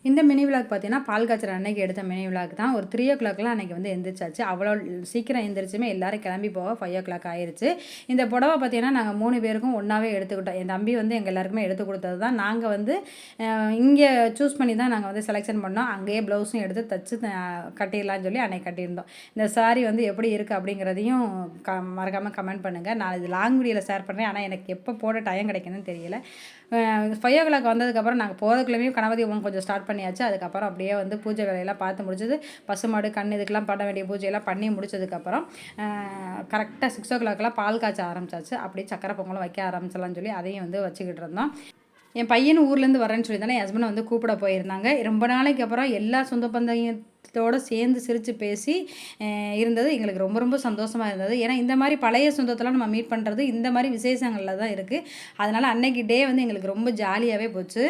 இந்த mini vlog பார்த்தீங்கன்னா பால் காய்ச்சல் அன்னைக்கு எடுத்த மினி விளாக் தான். ஒரு 3 ஓ கிளாக்லாம் அன்றைக்கி வந்து எந்திரிச்சாச்சு. அவ்வளோ சீக்கிரம் எந்திரிச்சுமே எல்லோரும் கிளம்பி போக 5 ஓ கிளாக் ஆயிடுச்சு. இந்த புடவை பார்த்தீங்கன்னா நாங்கள் 3 பேருக்கும் ஒன்றாவே எடுத்துக்கிட்டோம். என் தம்பி வந்து எங்கள் எல்லாருக்குமே எடுத்து கொடுத்தது தான். நாங்கள் வந்து இங்கே சூஸ் பண்ணி தான் நாங்கள் வந்து செலெக்ஷன் பண்ணோம். அங்கேயே ப்ளவுஸும் எடுத்து தச்சு கட்டிடலான்னு சொல்லி அன்னைக்கு கட்டியிருந்தோம். இந்த சாரீ வந்து எப்படி இருக்குது அப்படிங்கிறதையும் மறக்காமல் கமெண்ட் பண்ணுங்கள். நான் இது லாங் வீடியோவில் ஷேர் பண்ணுறேன். ஆனால் எனக்கு எப்போ போட டைம் கிடைக்குதுன்னு தெரியல. 5 ஓ கிளாக் வந்ததுக்கப்புறம் நாங்கள் போகிறதுக்குள்ளேயும் கணபதி ஹோமம் கொஞ்சம் ஸ்டார்ட் பண்ணியாச்சு. அதுக்கப்புறம் அப்படியே வந்து பூஜை வேலையெல்லாம் பார்த்து முடிச்சது. பசுமாடு கண் இதுக்கெல்லாம் பண்ண வேண்டிய பூஜையெல்லாம் பண்ணி முடிச்சதுக்கப்புறம் கரெக்டாக 6 ஓ கிளாக்லாம் பால் காய்ச்ச ஆரம்பிச்சாச்சு. அப்படியே சக்கரை பொங்கலும் வைக்க ஆரம்பிச்சலாம்னு சொல்லி அதையும் வந்து வச்சுக்கிட்டு இருந்தோம். என் பையனும் ஊர்லேருந்து வரேன்னு சொல்லியிருந்தானே, என் ஹஸ்பண்டை வந்து கூப்பிட போயிருந்தாங்க. ரொம்ப நாளைக்கு அப்புறம் எல்லா சொந்த பந்தத்தோடு சேர்ந்து சிரித்து பேசி இருந்தது எங்களுக்கு ரொம்ப ரொம்ப சந்தோஷமாக இருந்தது. ஏன்னா இந்த மாதிரி பழைய சொந்தத்தெல்லாம் நம்ம மீட் பண்ணுறது இந்த மாதிரி விசேஷங்களில் தான் இருக்குது. அதனால் அன்னைக்கு டே வந்து எங்களுக்கு ரொம்ப ஜாலியாகவே போச்சு.